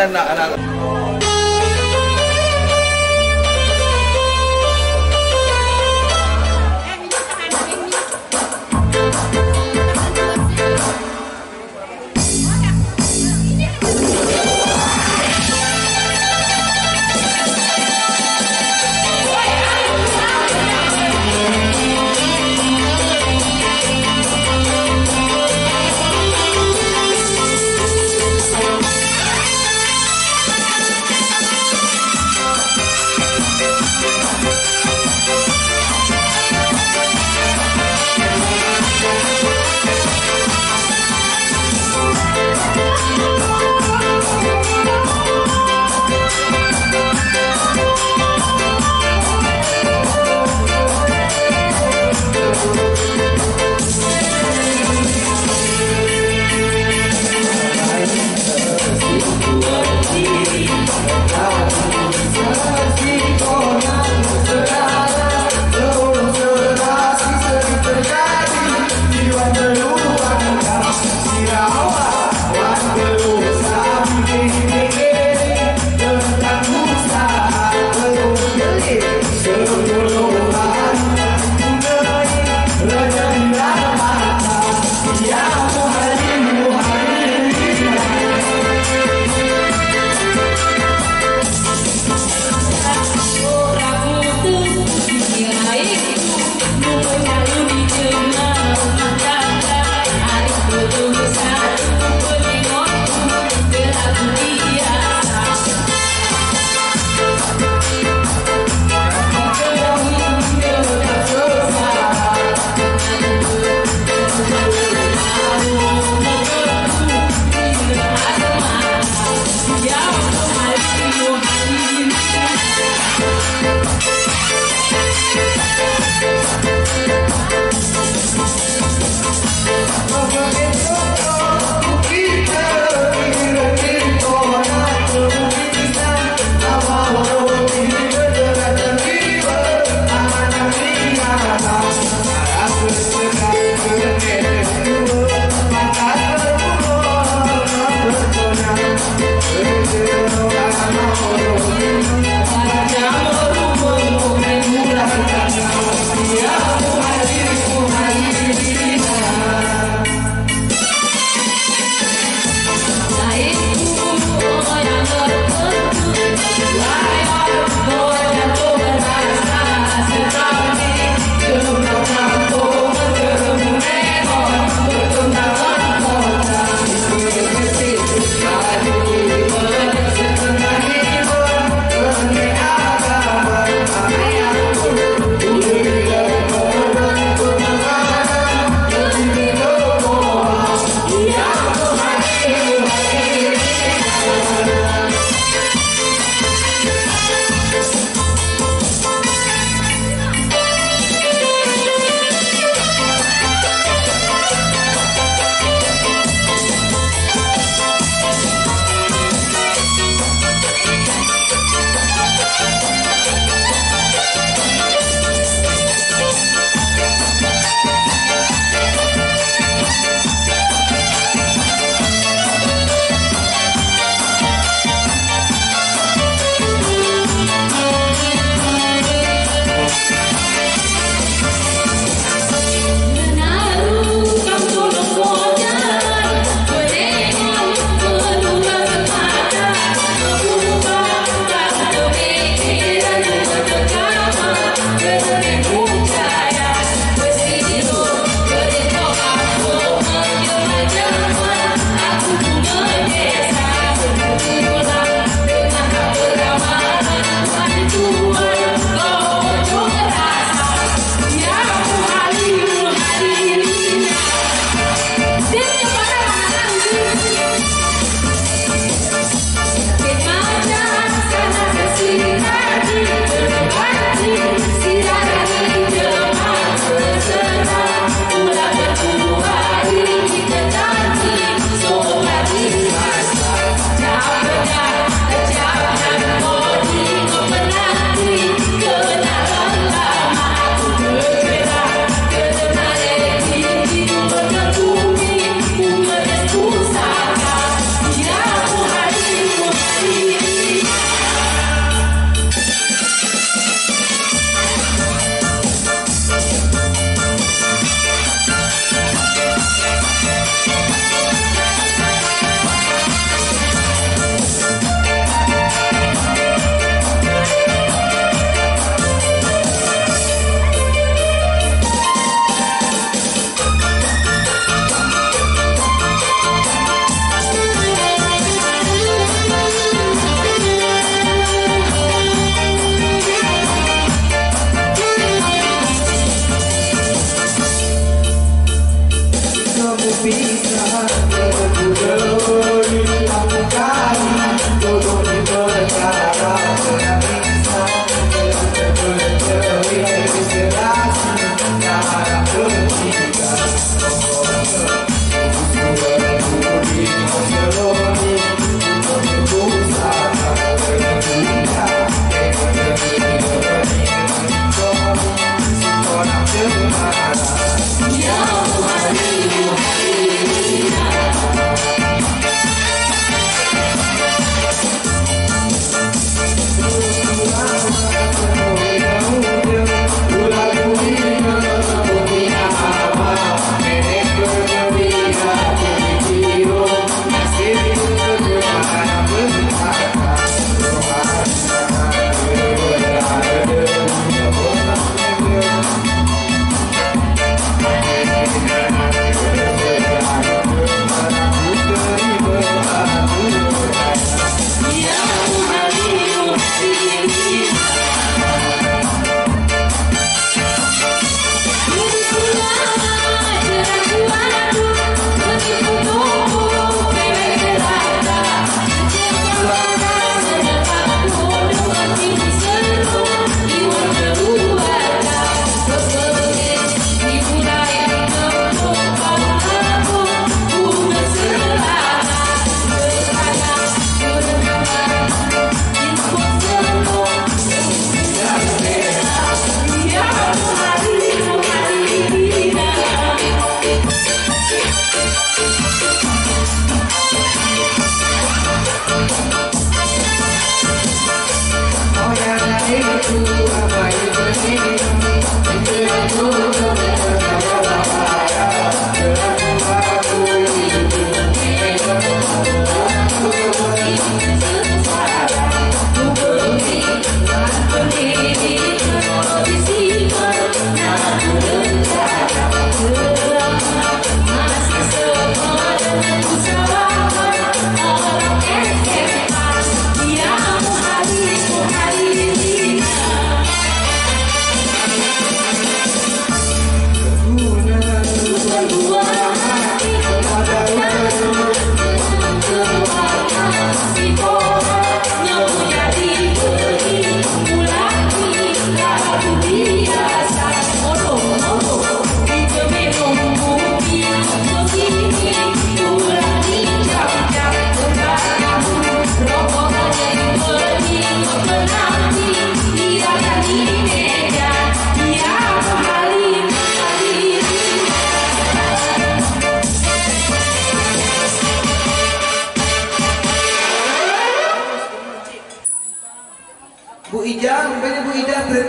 Anak-anak.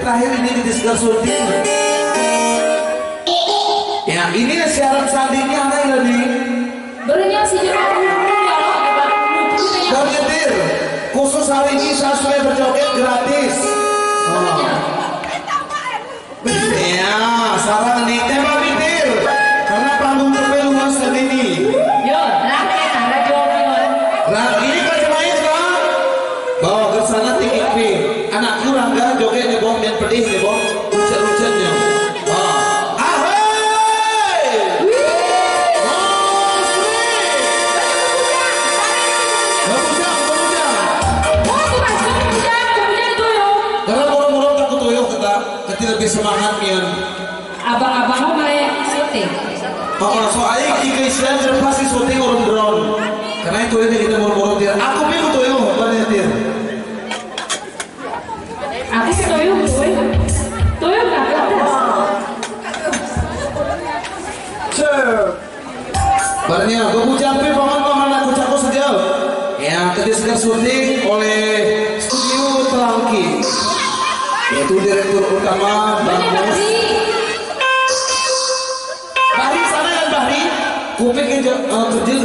terakhir ini di Segar syuting. Ya ini siaran sandinya ada ini. Berenya si jemaah dan nyetir khusus hari ini saya berjoget gratis. Ya sarang nih tema nyetir karena panggung terlalu luas dan ini. Yo, rakyat ada joget. Nah ini kan main kan? Bawa ke sana tinggi ping. Anak kurang kan joget di bawah yang pedih di bawah lucet-lucetnya. Lebih semangat ya. Abang-abang mulai syuting. Soalnya jika istilah pasti syuting orang drone. Karena itu ini kita murmur dia. Aku pilih tuh yo, banyak dia. Aku tuh nggak kertas. Barangnya, gue ucapin paman-paman aku cakap saja. Ya, tadi sedang syuting oleh Studio Terangki. Yaitu direktur utama Bagus Bahri sana kan Bahri kuping kerja gratis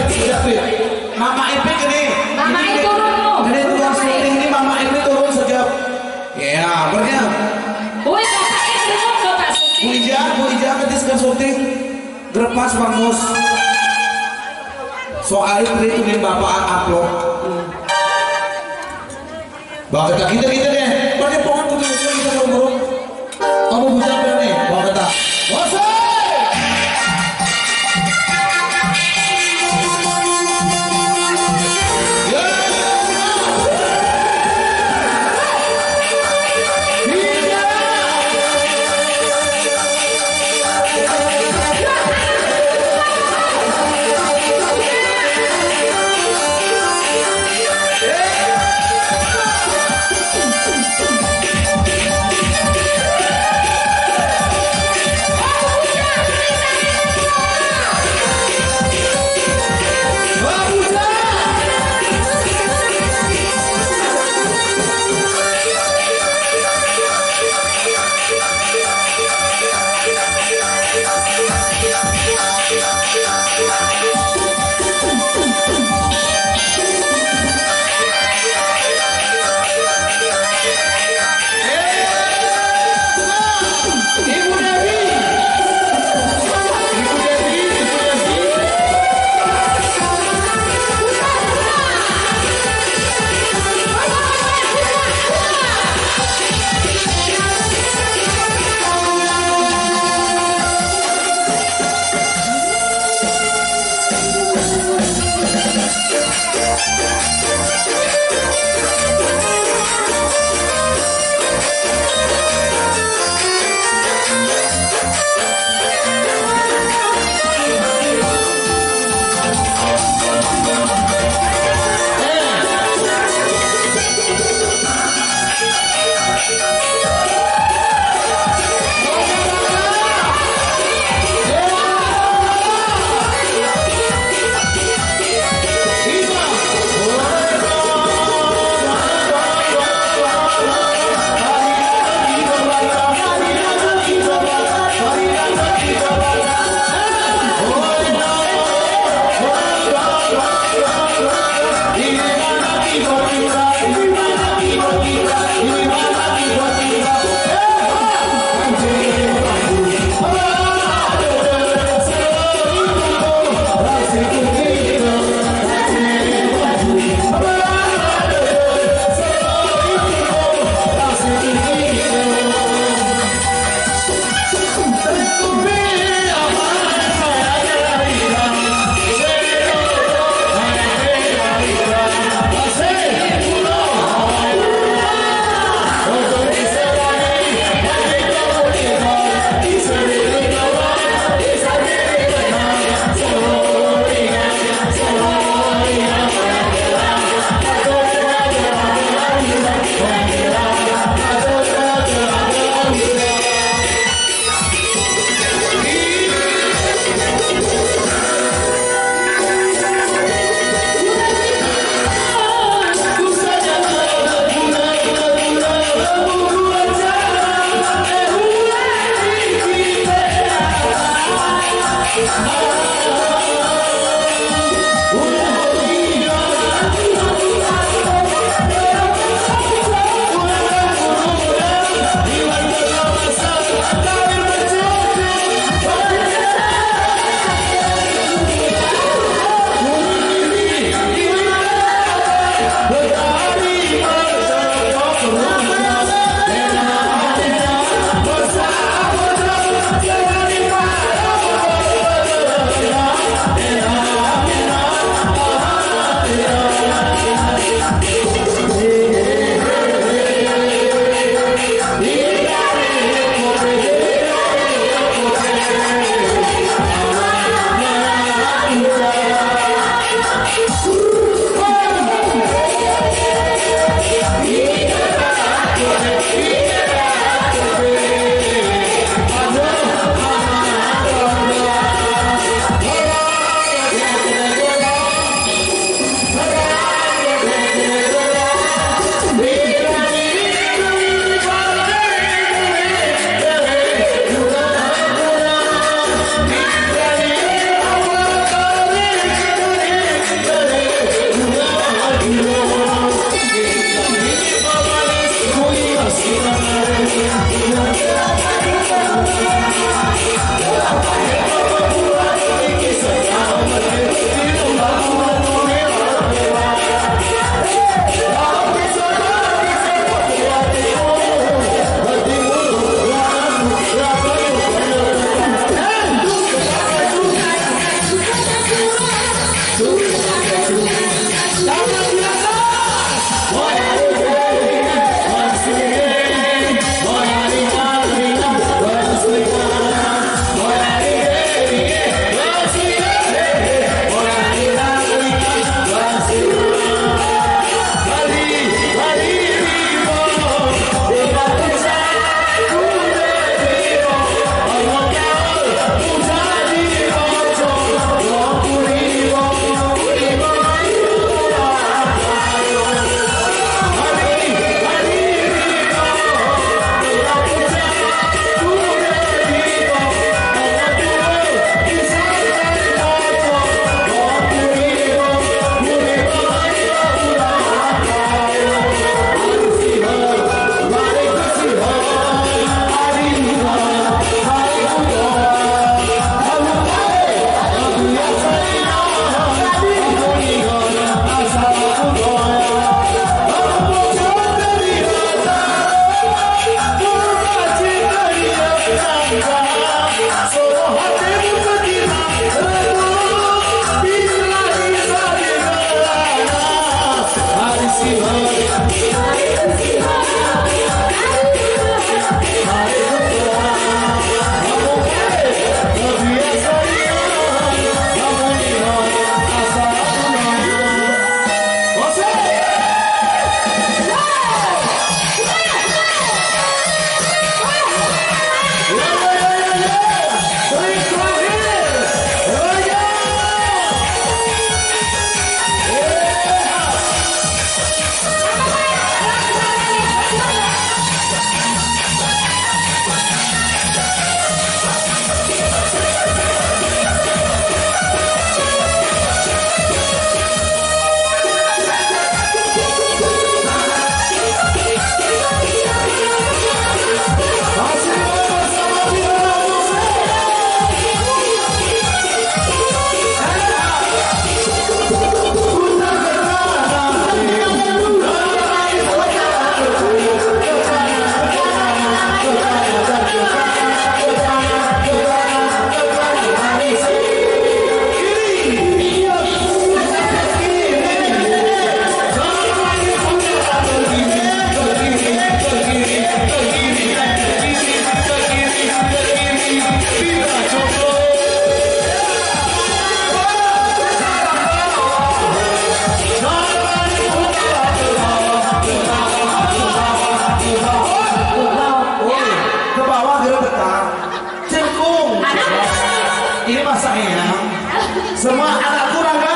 sejak Mama Epe ini Mama Epe turun ini tukang syuting ini Mama Epe turun sejak ya bernya Bu Ija ketiskan syuting grepas Bagus soalnya itu nih bapak upload bawa kita deh pakai pohon putih kita ngomong kamu bisa nih bawa kita Semua anakku Rangga,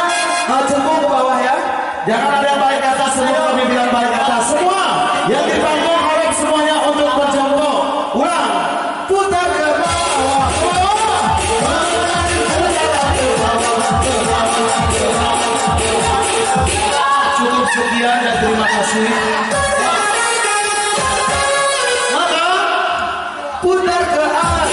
cembung ke bawah ya. Jangan ada yang balik ke atas, semua kami bilang balik ke atas. Semua yang di panggung harap semuanya untuk berjongkok. Ulang, putar ke bawah. Cukup sekian dan terima kasih. Maka putar ke atas.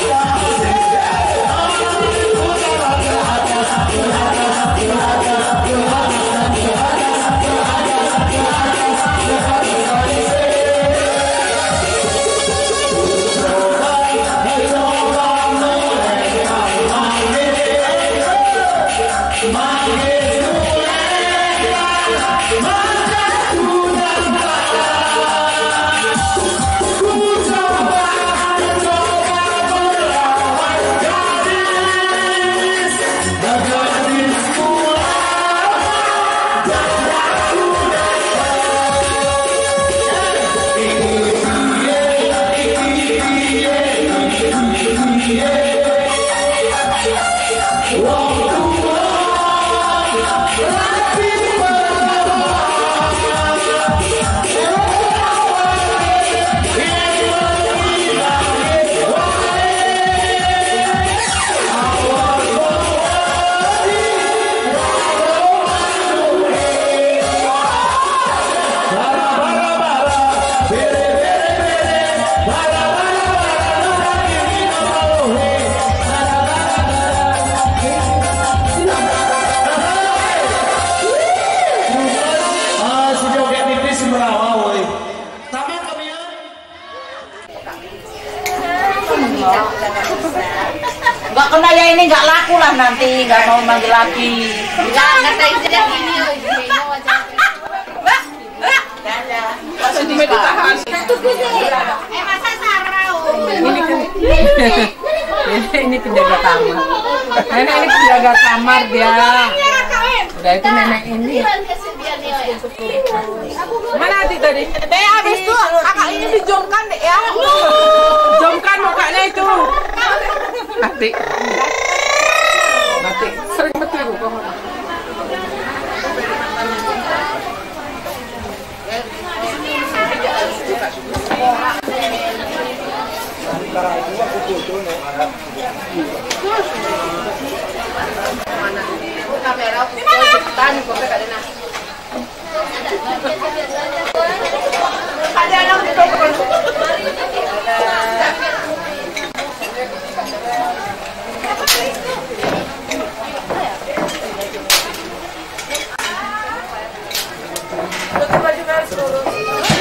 Nggak kena ya ini nggak laku lah nanti nggak mau manggil lagi. Nggak tahu aja gini Langsung ditahan. masa sarau. Ini penjaga kamar. Nenek ini penjaga kamar dia. Udah itu nenek ini. Mana Ati tadi? Deh habis tuh kakak ini dijomkan deh ya. Jomkan mukanya itu. Ati. Ati. Sering betul kamu. Kamera cepetan kok gak ada nah. Ada anak itu.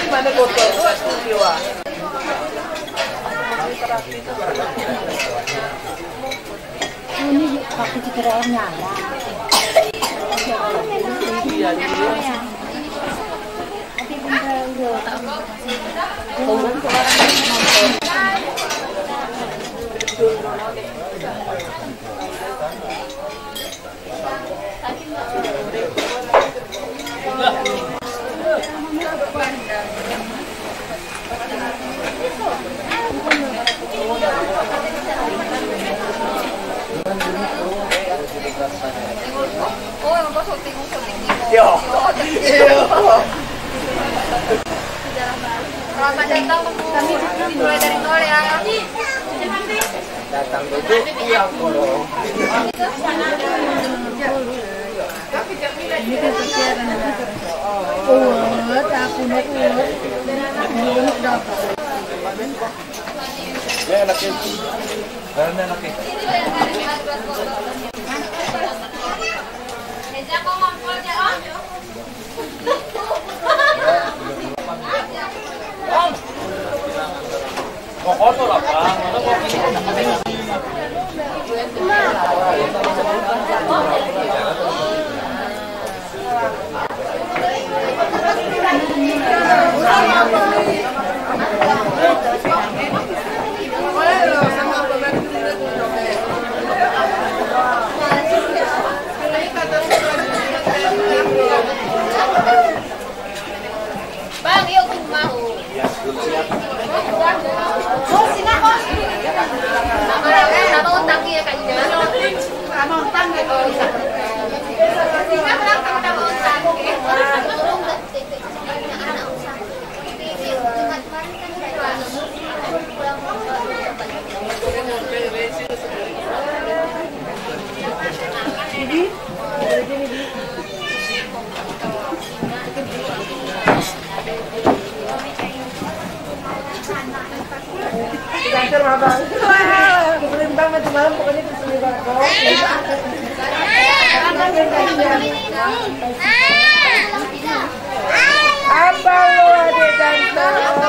Mana foto itu studio ah. Ini pakai citra nyala. Iya, iya. Selamat datang kami mulai dari nol ya. Datang dulu yang kolong. Ya laki. Karena laki. Kokoto lah Bang. Bang, yuk ke rumah. Bos, sini bos. Nama utang ya kayaknya. Nama utang ya. picture mah bang. Berimbang nanti malam pokoknya kesini banget. Apa lo adik ganteng?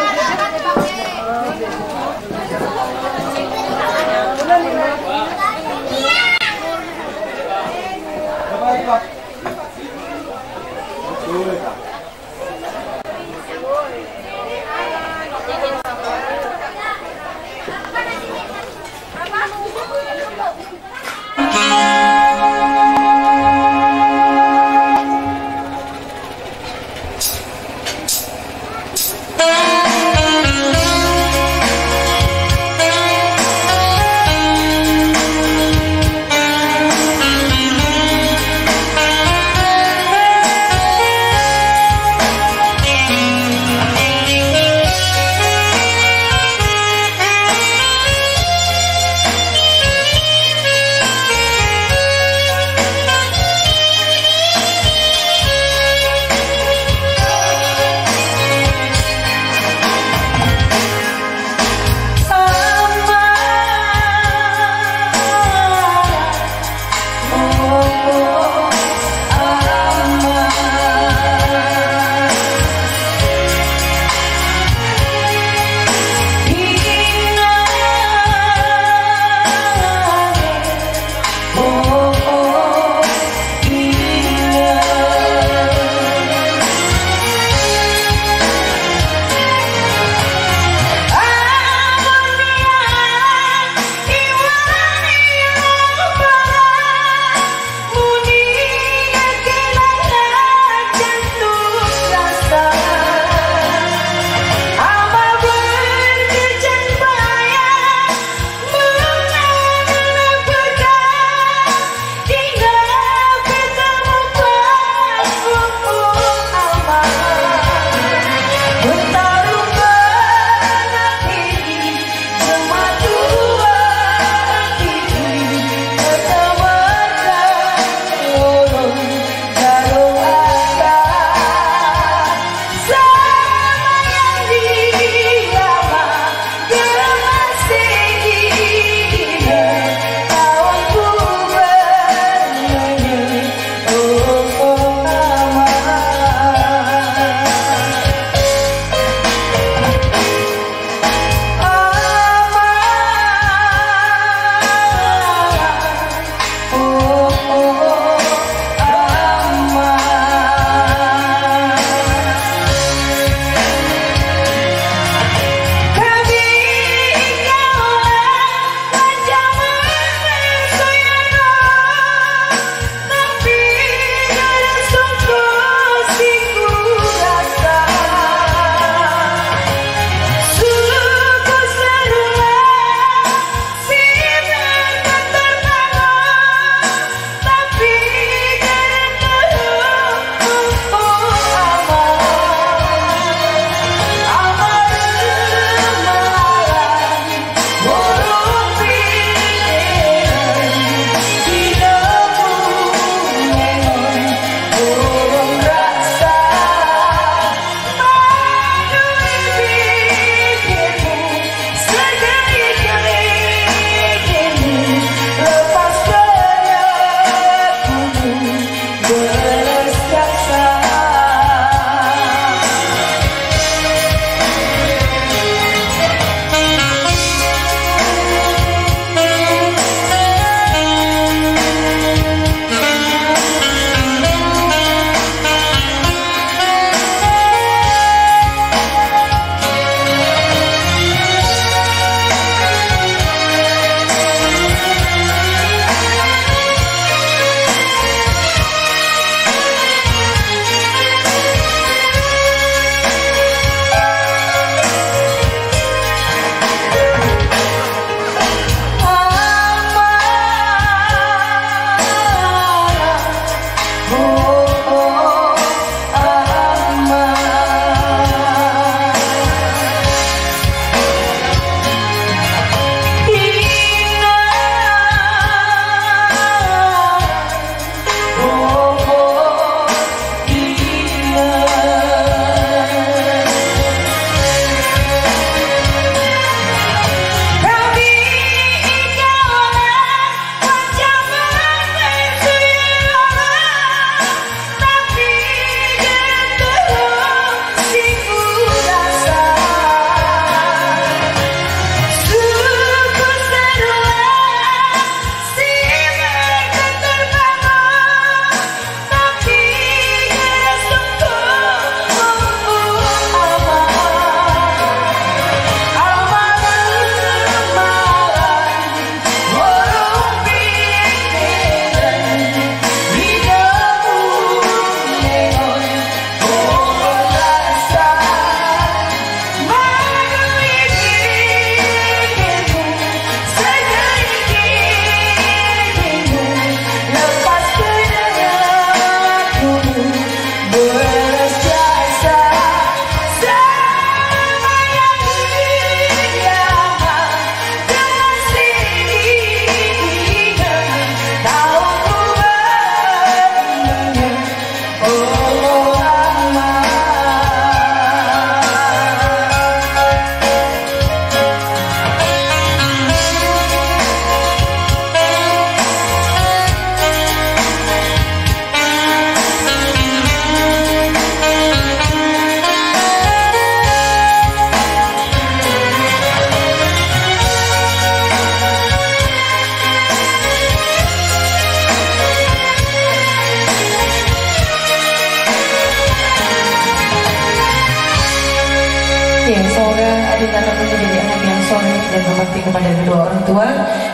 Ya, semoga adik kakak menjadi anak yang soleh dan berbakti kepada kedua orang tua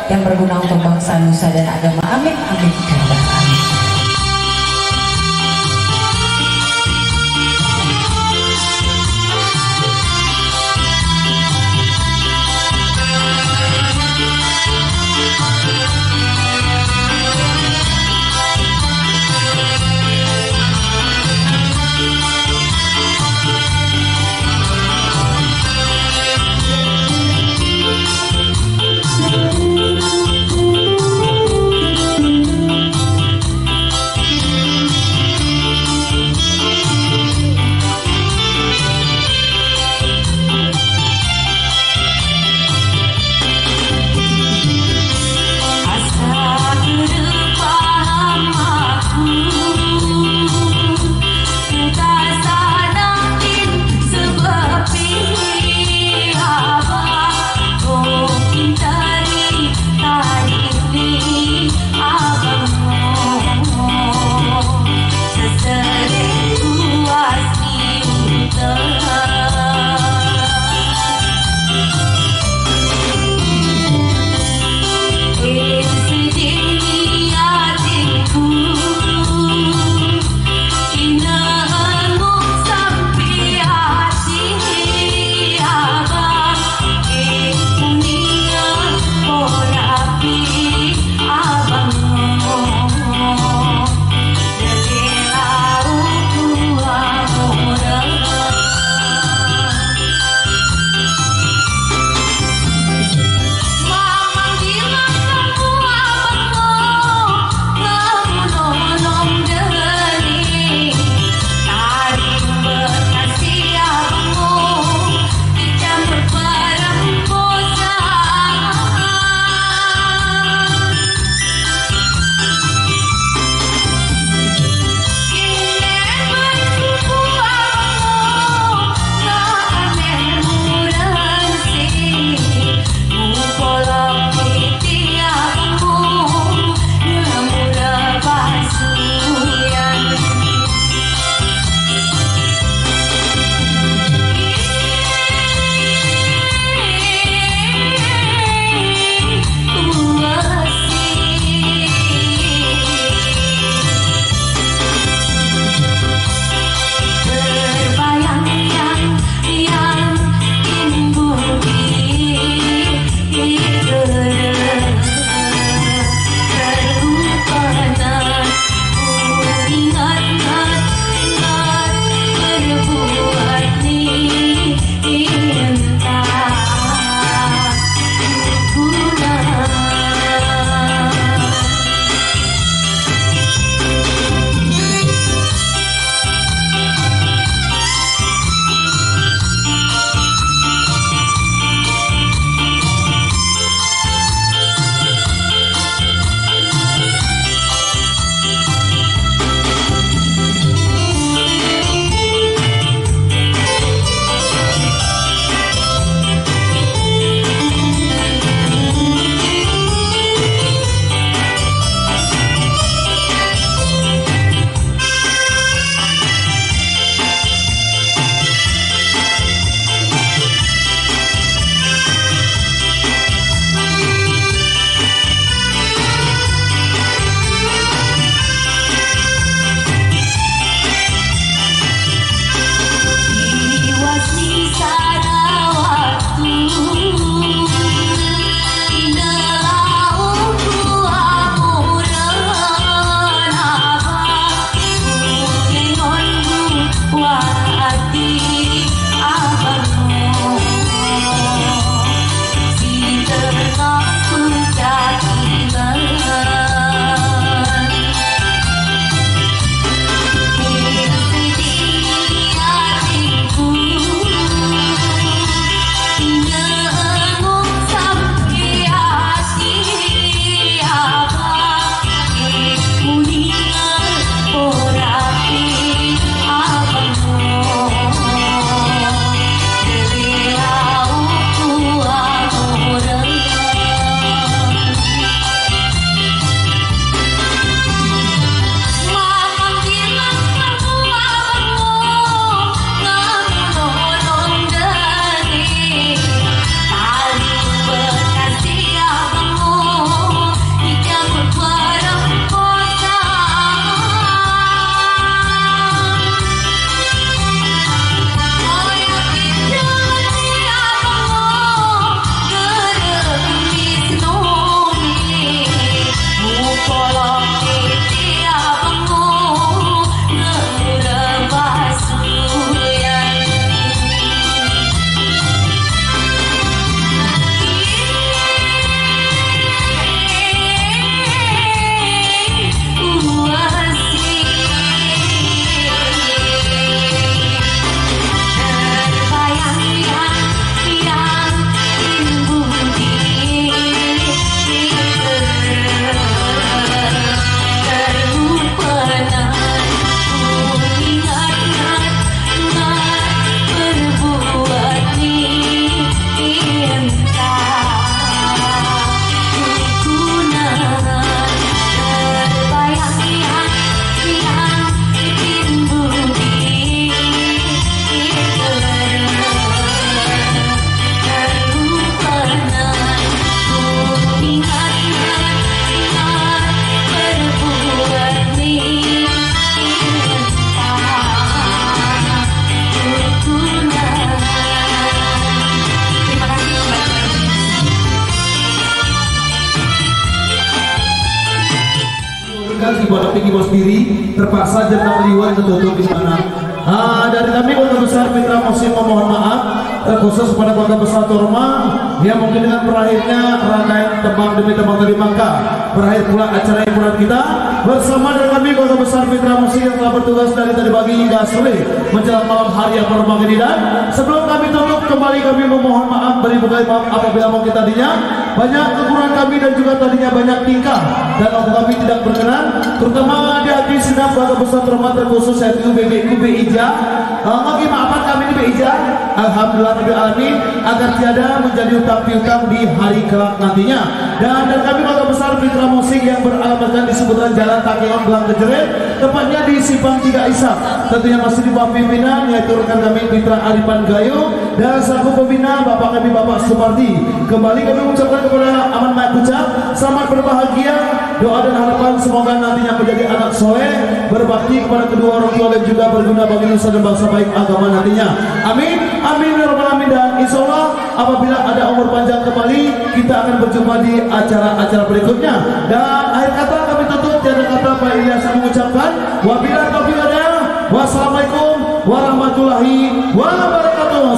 yang berguna untuk bangsa, nusa dan agama. Amin, amin, ya rabbal alamin. ibadah tinggi bos diri terpaksa jenang liwat ketutup di mana. Dari kami keluarga besar Mitra Musik memohon maaf terkhusus kepada keluarga besar Torma yang mungkin dengan berakhirnya rangkaian tembang demi tembang tadi maka berakhir pula acara hiburan kita bersama dengan kami keluarga besar Mitra Musik yang telah bertugas dari tadi pagi hingga sore menjelang malam hari yang berbahagia ini. Dan sebelum kami tutup kembali kami memohon maaf beri bukai maaf apabila mungkin tadinya banyak kekurangan kami dan juga tadinya banyak tingkah dan waktu kami tidak berkenan terutama di hati sedang keluarga besar Torma terkhusus yaitu BIJ. Bagi maafkan kami di BIJ. Alhamdulillah Rabbil Alamin agar tiada menjadi utang piutang di hari kelak nantinya. Dan kami keluarga besar Mitra Musik yang beralamatkan di seputaran Jalan Takengon Belang Kejeret, tepatnya di Simpang 3 Ishak. Tentunya masih di bawah pimpinan yaitu rekan kami Mitra Aripan Gayo dan selaku pembina Bapak kami Bapak Supardi. Kembali kami mengucapkan kepada Aman Mak Kucak selamat berbahagia, doa dan harapan semoga nantinya menjadi anak soleh, berbakti kepada kedua orang tua dan juga berguna bagi nusa dan bangsa baik agama nantinya. Amin, amin ya rabbal alamin. Dan insya Allah apabila ada umur panjang kembali kita akan berjumpa di acara-acara berikutnya. Dan akhir kata kami tutup tiada kata Pak Ilyas mengucapkan wabillahi taufiq wal hidayah. Wassalamualaikum warahmatullahi wabarakatuh.